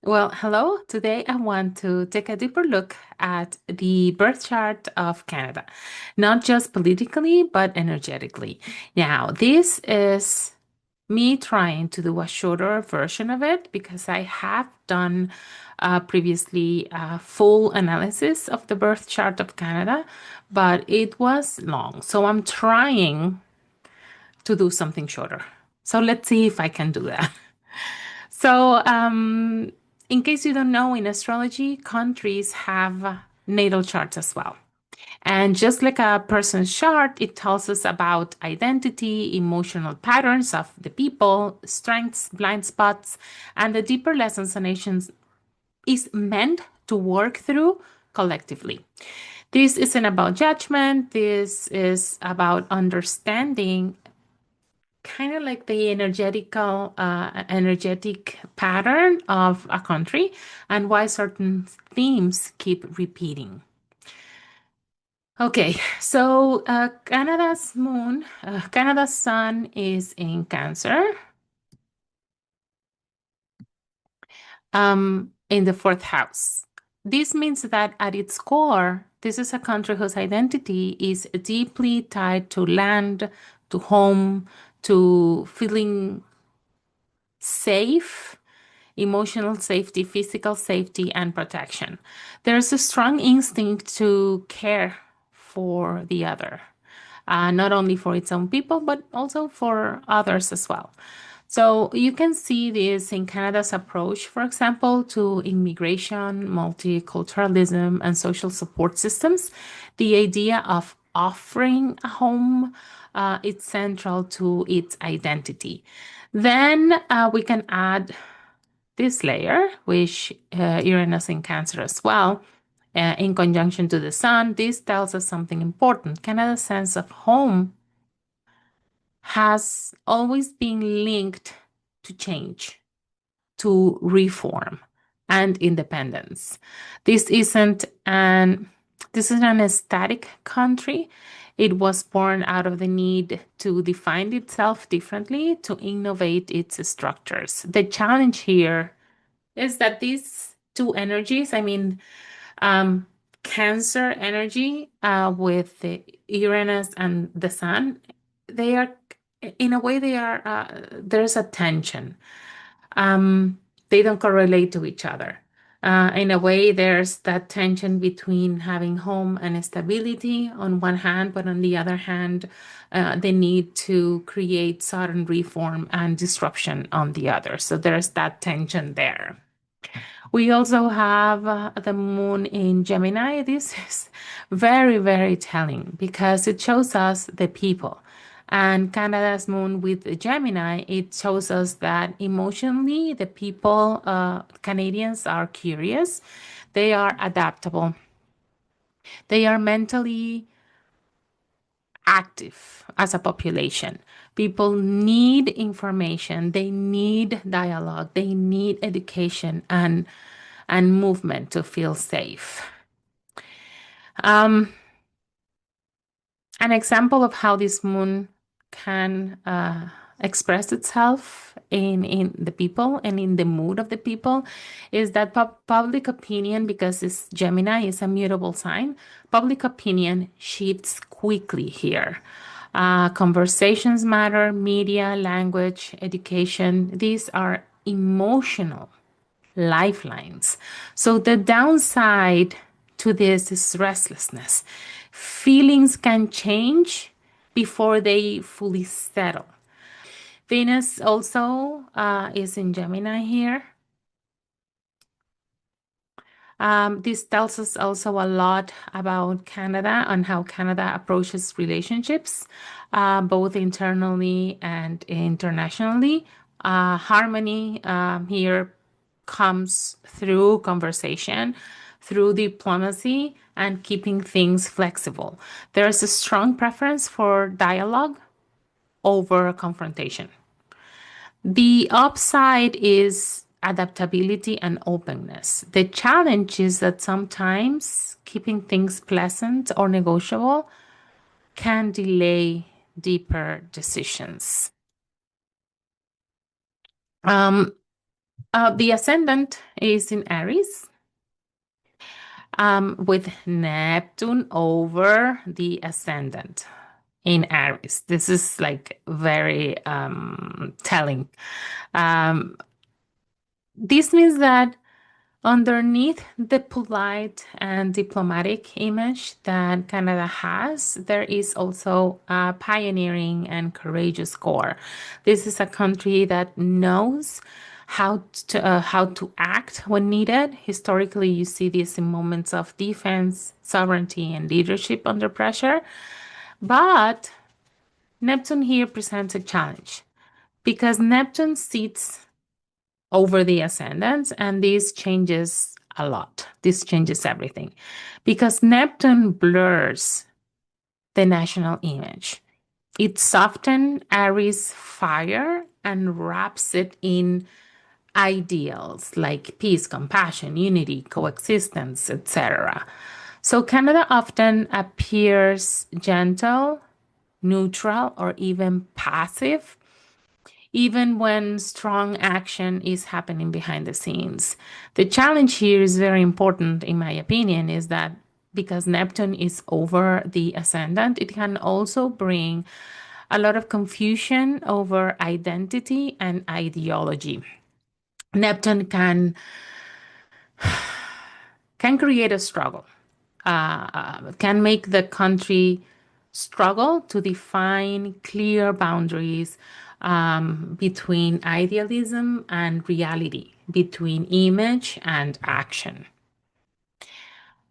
Well, hello. Today I want to take a deeper look at the birth chart of Canada, not just politically, but energetically. Now, this is me trying to do a shorter version of it because I have done previously a full analysis of the birth chart of Canada, but it was long. So I'm trying to do something shorter. So let's see if I can do that. So, in case you don't know, in astrology, countries have natal charts as well. And just like a person's chart, it tells us about identity, emotional patterns of the people, strengths, blind spots, and the deeper lessons a nation is meant to work through collectively. This isn't about judgment, this is about understanding kind of like the energetic pattern of a country and why certain themes keep repeating. Okay, so Canada's sun is in Cancer, in the fourth house. This means that at its core, this is a country whose identity is deeply tied to land, to home, to feeling safe, emotional safety, physical safety, and protection. There's a strong instinct to care for the other, not only for its own people, but also for others as well. So you can see this in Canada's approach, for example, to immigration, multiculturalism, and social support systems. The idea of offering a home, it's central to its identity. Then we can add this layer, which Uranus in Cancer as well, in conjunction to the Sun. This tells us something important. Canada's sense of home has always been linked to change, to reform, and independence. This isn't an static country. It was born out of the need to define itself differently, to innovate its structures. The challenge here is that these two energies, um, Cancer energy with the Uranus and the Sun, they are, in a way, there's a tension. They don't correlate to each other. In a way, there's that tension between having home and stability on one hand, but on the other hand, the need to create sudden reform and disruption on the other. So there's that tension there. We also have the moon in Gemini. This is very, very telling because it shows us the people. And Canada's moon with Gemini, it shows us that emotionally, the people, Canadians are curious, they are adaptable, they are mentally active as a population. People need information, they need dialogue, they need education and movement to feel safe. Um, an example of how this moon can express itself in the people and in the mood of the people is that public opinion, because this Gemini is a mutable sign, public opinion shifts quickly here. Conversations matter, media, language, education, these are emotional lifelines. So the downside to this is restlessness. Feelings can change before they fully settle. Venus also is in Gemini here. This tells us also a lot about Canada and how Canada approaches relationships, both internally and internationally. Harmony here comes through conversation, through diplomacy, and keeping things flexible. There's a strong preference for dialogue over confrontation. The upside is adaptability and openness. The challenge is that sometimes keeping things pleasant or negotiable can delay deeper decisions. Um, The ascendant is in Aries, with Neptune over the ascendant in Aries. This is like very telling. Um, this means that underneath the polite and diplomatic image that Canada has, there is also a pioneering and courageous core. This is a country that knows how to act when needed. Historically, you see this in moments of defense, sovereignty, and leadership under pressure. But Neptune here presents a challenge because Neptune sits over the ascendant, and this changes a lot. This changes everything because Neptune blurs the national image. It softens Aries' fire and wraps it in ideals like peace, compassion, unity, coexistence, etc. So Canada often appears gentle, neutral, or even passive, even when strong action is happening behind the scenes. The challenge here is very important, in my opinion, is that because Neptune is over the ascendant, it can also bring a lot of confusion over identity and ideology. Neptune can create a struggle, can make the country struggle to define clear boundaries between idealism and reality, between image and action.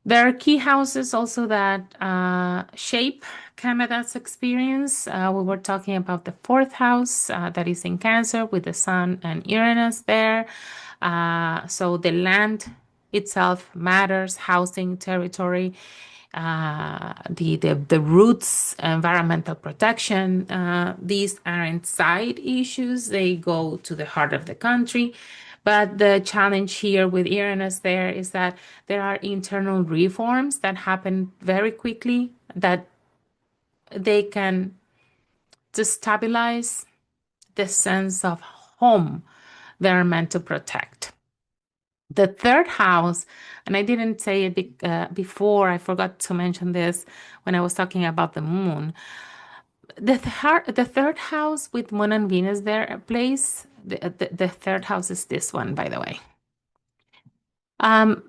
There are key houses also that shape Canada's experience. We were talking about the fourth house that is in Cancer with the Sun and Uranus there. So the land itself matters, housing, territory, the roots, environmental protection. These aren't side issues; they go to the heart of the country. But the challenge here with Uranus there is that there are internal reforms that happen very quickly that they can destabilize the sense of home they're meant to protect. The third house, and I didn't say it before, I forgot to mention this when I was talking about the moon. The third house with Moon and Venus there plays, the third house is this one, by the way. Um,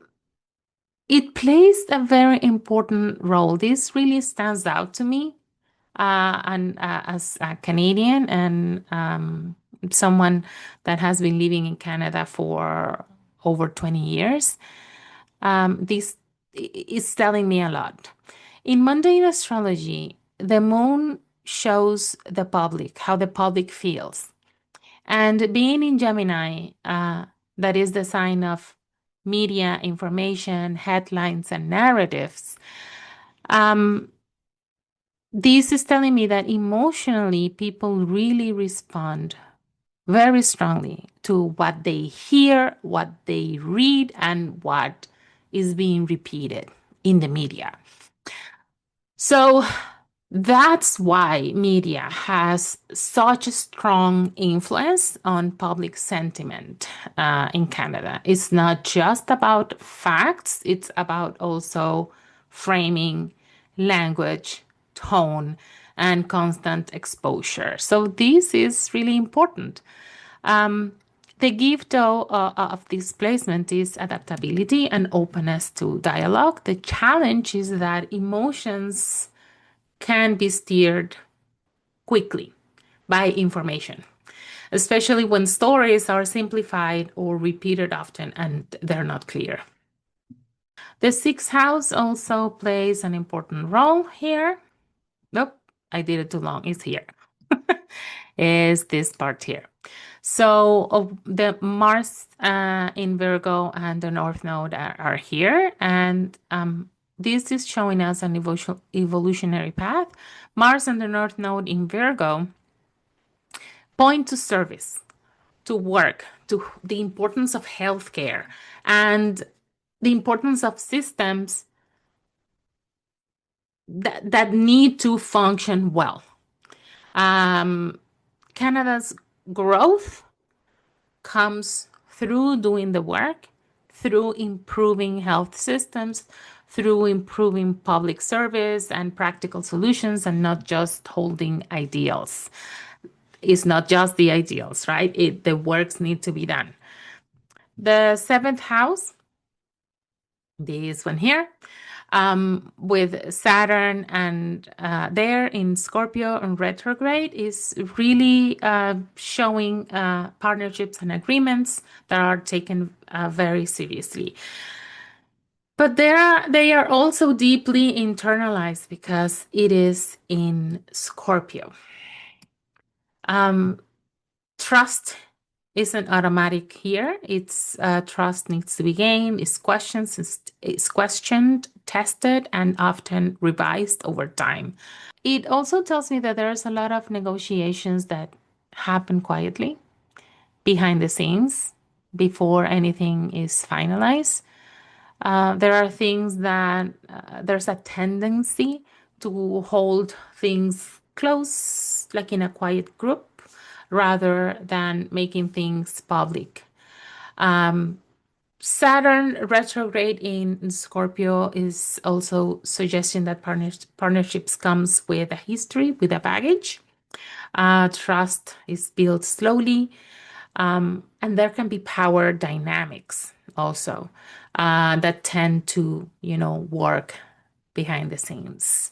it plays a very important role. This really stands out to me, and as a Canadian and someone that has been living in Canada for over 20 years. This is telling me a lot. In mundane astrology, the moon shows the public, how the public feels. And being in Gemini, that is the sign of media, information, headlines, and narratives. This is telling me that emotionally, people really respond very strongly to what they hear, what they read, and what is being repeated in the media. So that's why media has such a strong influence on public sentiment in Canada. It's not just about facts, it's about also framing, language, tone, and constant exposure. So this is really important. The gift, though, of this placement is adaptability and openness to dialogue. The challenge is that emotions can be steered quickly by information, especially when stories are simplified or repeated often and they're not clear. The sixth house also plays an important role here. Nope, I did it too long. It's here. Is this part here. So the Mars in Virgo and the North Node are here. And this is showing us an evolutionary path. Mars and the North Node in Virgo point to service, to work, to the importance of healthcare, and the importance of systems that need to function well. Canada's growth comes through doing the work, through improving health systems, through improving public service and practical solutions, and not just holding ideals. It's not just the ideals, right? The works need to be done. The seventh house, this one here, with Saturn and there in Scorpio and retrograde, is really showing partnerships and agreements that are taken very seriously. But they are also deeply internalized because it is in Scorpio. Trust isn't automatic here. It's trust needs to be gained, is questioned, tested, and often revised over time. It also tells me that there's a lot of negotiations that happen quietly behind the scenes before anything is finalized. There are things that there's a tendency to hold things close, like in a quiet group, rather than making things public. Saturn retrograde in Scorpio is also suggesting that partnerships comes with a history, with a baggage. Trust is built slowly, and there can be power dynamics also that tend to, work behind the scenes.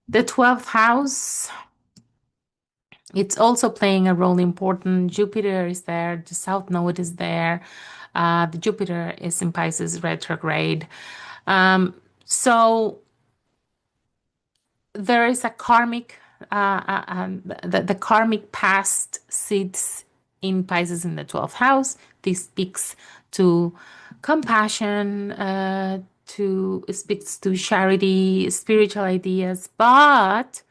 The 12th house, it's also playing a role important. Jupiter is there, the South Node is there. The Jupiter is in Pisces retrograde. So there is a karmic, the karmic past sits in Pisces in the 12th house. This speaks to compassion, speaks to charity, spiritual ideas, but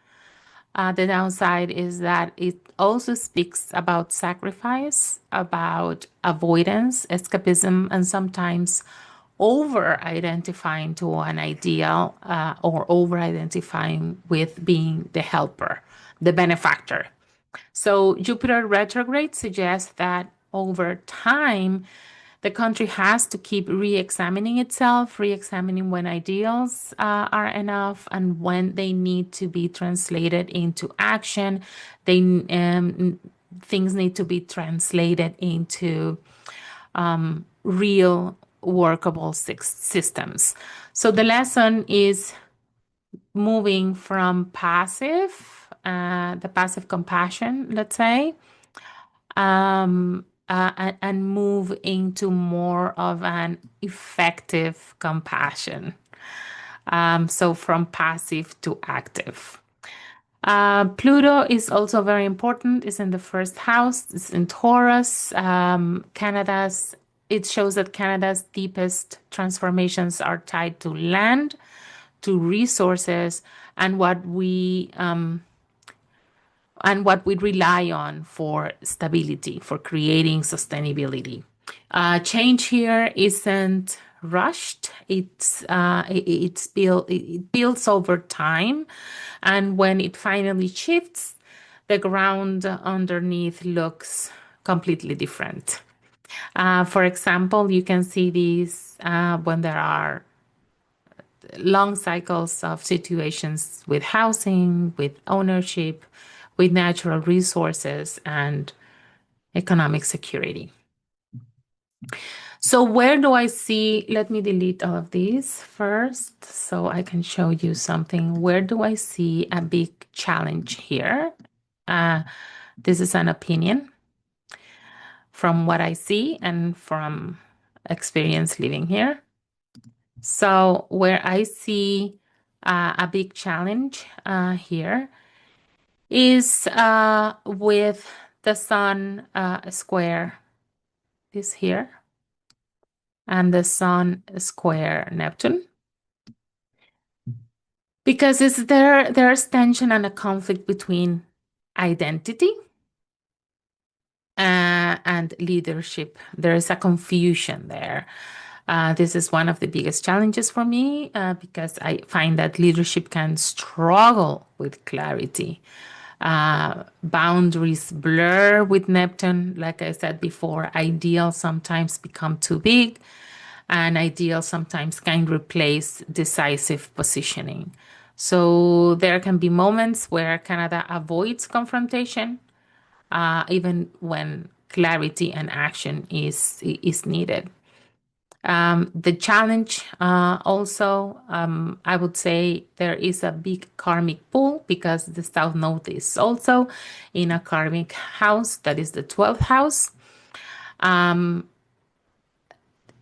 the downside is that it also speaks about sacrifice, about avoidance, escapism, and sometimes over identifying to an ideal or over identifying with being the helper, the benefactor. So Jupiter retrograde suggests that over time, the country has to keep re-examining itself, re-examining when ideals are enough and when they need to be translated into action. Things need to be translated into real workable systems. So the lesson is moving from the passive compassion, let's say, and move into more of an effective compassion. So from passive to active. Pluto is also very important. It's in the first house. It's in Taurus. It shows that Canada's deepest transformations are tied to land, to resources, and what we rely on for stability, for creating sustainability. Change here isn't rushed. It builds over time, and when it finally shifts, the ground underneath looks completely different. For example, you can see these when there are long cycles of situations with housing, with ownership, with natural resources and economic security. So where do I see, let me delete all of these first so I can show you something. Where do I see a big challenge here? This is an opinion from what I see and from experience living here. So where I see a big challenge here is with the Sun square is here and the Sun square Neptune. Because there's tension and a conflict between identity and leadership. There is a confusion there. This is one of the biggest challenges for me because I find that leadership can struggle with clarity. Boundaries blur with Neptune. Like I said before, ideals sometimes become too big, and ideals sometimes can replace decisive positioning. So there can be moments where Canada avoids confrontation, even when clarity and action is needed. The challenge also, I would say there is a big karmic pull because the South Node is also in a karmic house, that is the 12th house.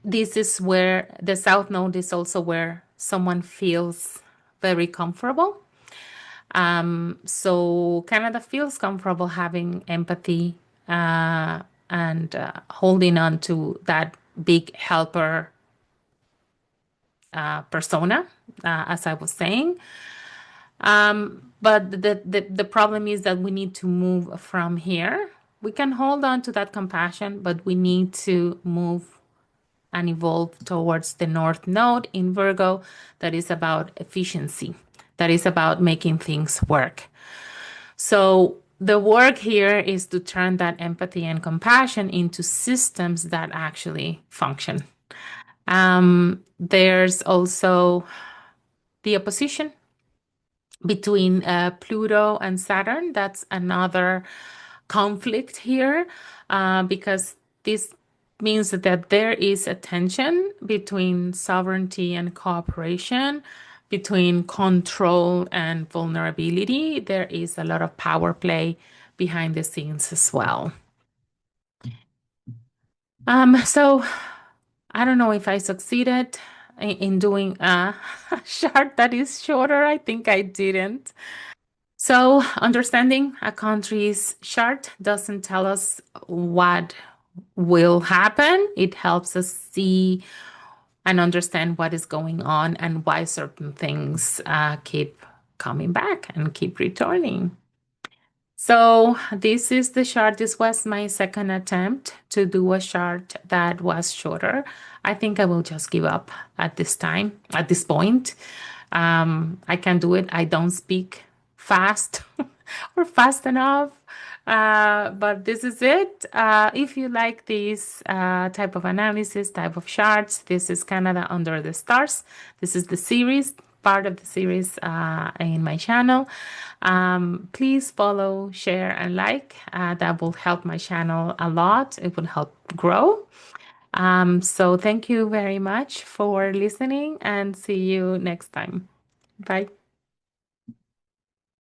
This is where the South Node is also where someone feels very comfortable. So Canada feels comfortable having empathy and holding on to that big helper persona, as I was saying. But the problem is that we need to move from here. We can hold on to that compassion, but we need to move and evolve towards the North Node in Virgo that is about efficiency, that is about making things work. So the work here is to turn that empathy and compassion into systems that actually function. There's also the opposition between Pluto and Saturn. That's another conflict here because this means that there is a tension between sovereignty and cooperation, between control and vulnerability. There is a lot of power play behind the scenes as well. So I don't know if I succeeded in doing a chart that is shorter. I think I didn't. So, understanding a country's chart doesn't tell us what will happen. It helps us see and understand what is going on and why certain things keep coming back and keep returning. So, this is the chart. This was my second attempt to do a chart that was shorter. I think I will just give up at this time, at this point. I can do it. I don't speak fast or fast enough. But this is it. If you like this type of analysis, type of charts, this is Canada Under the Stars. This is the series, part of the series in my channel. Please follow, share, and like. That will help my channel a lot. It will help grow. So thank you very much for listening and see you next time. Bye.